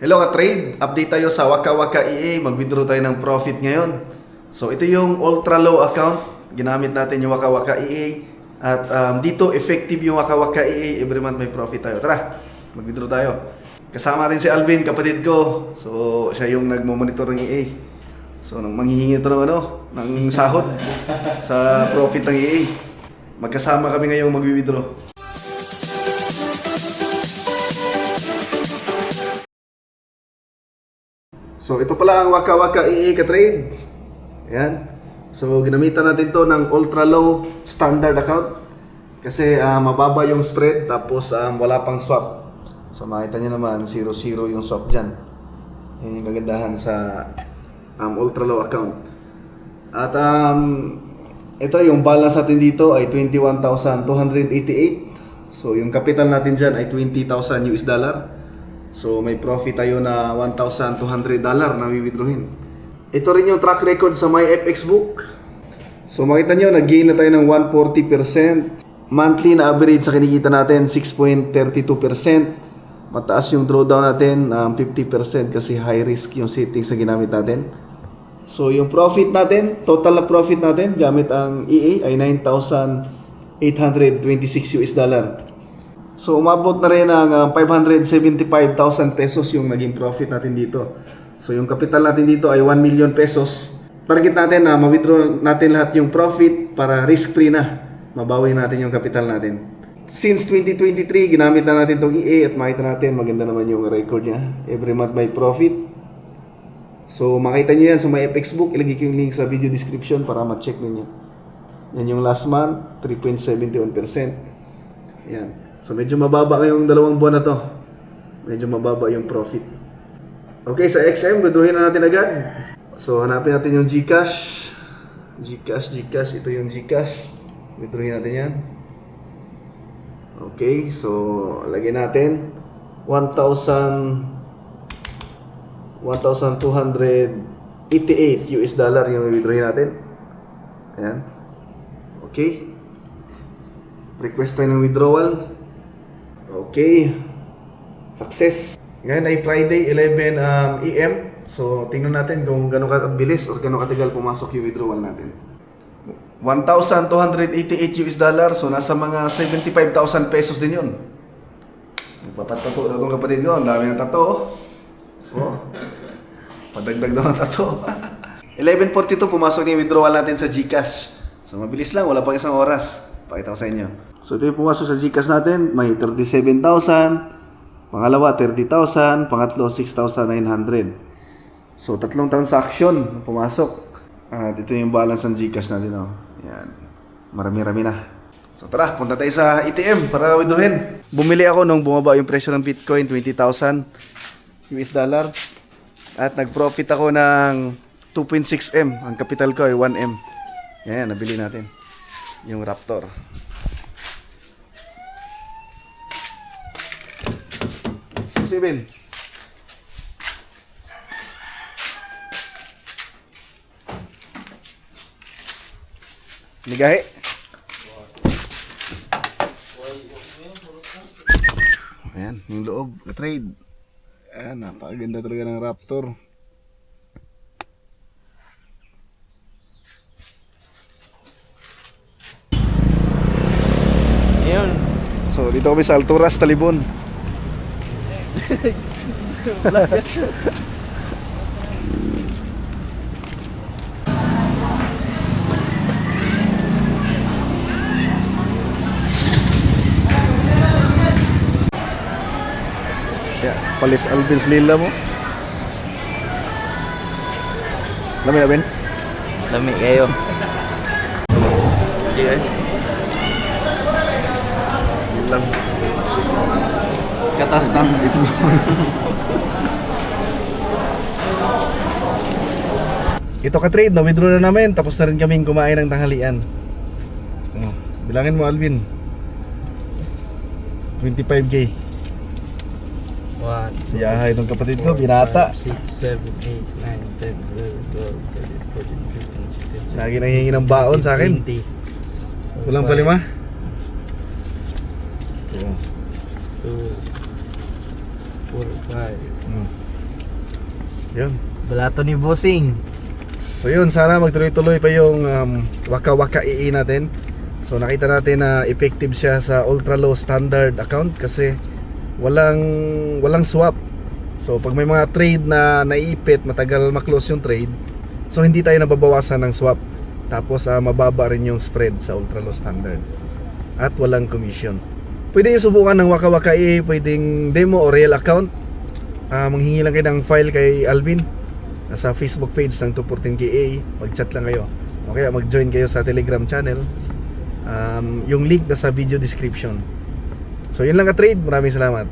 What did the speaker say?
Hello ka-trade, update tayo sa Waka Waka EA. Mag-withdraw tayo ng profit ngayon. So ito yung ultra low account. Ginamit natin yung Waka Waka EA. At dito effective yung Waka Waka EA. Every month may profit tayo. Tara, mag-withdraw tayo. Kasama rin si Alvin, kapatid ko. So siya yung nagmo-monitor ng EA. So nang manghihingi ito ng sahod sa profit ng EA. Magkasama kami ngayong mag-withdraw. So ito pala ang Waka Waka EA ka-trade. Ayan. So ginamitan natin to ng ultra low standard account. Kasi mababa yung spread tapos wala pang swap. So makita nyo naman 0-0 yung swap dyan. Yan yung kagandahan sa ultra low account. At ito yung balance natin dito ay 21,288. So yung capital natin dyan ay $20,000 US dollar. So may profit tayo na $1,200 na withdrawin. Ito rin yung track record sa MyFX book. So makita nyo, nag-gain na tayo ng 140%. Monthly na average sa kinikita natin 6.32%. Mataas yung drawdown natin 50% kasi high risk yung settings na ginamit natin. So yung profit natin, total na profit natin gamit ang EA ay 9,826 US dollar. So umabot na rin ang 575,000 pesos yung naging profit natin dito. So yung capital natin dito ay 1 million pesos. Target natin na ma-withdraw natin lahat yung profit para risk-free na. Mabawi natin yung capital natin. Since 2023, ginamit na natin itong EA at makita natin maganda naman yung record niya. Every month may profit. So makita nyo yan sa my FX book. Ilagay ko yung link sa video description para ma-check ninyo. Yan yung last month, 3.71%. Yan. So medyo mababa ngayong 2 buwan na to. Medyo mababa yung profit. Okay, sa XM, withdrawin na natin agad. So hanapin natin yung GCash. GCash, ito yung GCash. Withdrawin natin yan. Okay, so lagyan natin 1,288 US dollar yung withdrawin natin. Ayan. Okay. Request tayo ng withdrawal. Okay. Success. Ngayon ay Friday 11 AM. So tingnan natin kung gano'ng kabilis or gano'ng katagal pumasok yung withdrawal natin. 1,288 US dollar. So nasa mga 75,000 pesos din yun. Nagpapatato na itong kapatid ko. Ang dami ng tato. Oh. Padagdag daw ng tato. 11:42 pumasok yung withdrawal natin sa GCash. So mabilis lang. Wala pang isang oras. Pakita ko sa inyo. So ito yung pumasok sa GCash natin. May 37,000. Pangalawa 30,000. Pangatlo 6,900. So tatlong transaction pumasok. At ito yung balance ng GCash natin. Oh. Yan. Marami-rami na. So tara, punta tayo sa ATM para withdrawin. Bumili ako nung bumaba yung presyo ng Bitcoin, 20,000 US dollar. At nag-profit ako ng 2.6M. Ang capital ko ay 1M. Yan, nabili natin. Yung Raptor. Susibin. Ligahe. Ayan, yung loob. Trade. Ayan, napakaganda talaga ng Raptor. So dito kami sa Alturas, Talibon. Ya, palit Alvin Lila mo. Lami na, Ben? Lami kayo. Okay. Lang. Katas na. Ito ka-trade, na-withdraw na namin. Tapos na rin kaming kumain ng tanghalian. Oh, bilangin mo, Alvin. 25K. 1, Yahay ng kapatid ko, binata. 6, 7, 8, 9, 10, 11, 12, 13, 14, 15, 16, 17, Lagi nanghihingi ng baon sa akin. 20. Kulang pa 5. 2, 4, 5. Yun. Balato ni Bossing. So yun, sana magtuloy-tuloy pa yung waka-waka EE natin. So nakita natin na effective siya sa ultra low standard account kasi walang swap. So pag may mga trade na naiipit, matagal maklose yung trade, so hindi tayo nababawasan ng swap. Tapos mababa rin yung spread sa ultra low standard. At walang commission. Pwede nyo subukan ng waka-waka EE, pwedeng demo o real account. Manghingi lang kayo ng file kay Alvin sa Facebook page ng 214KA. Mag-chat lang kayo. Okay, mag-join kayo sa Telegram channel. Yung link nasa video description. So yun lang ka trade. Maraming salamat.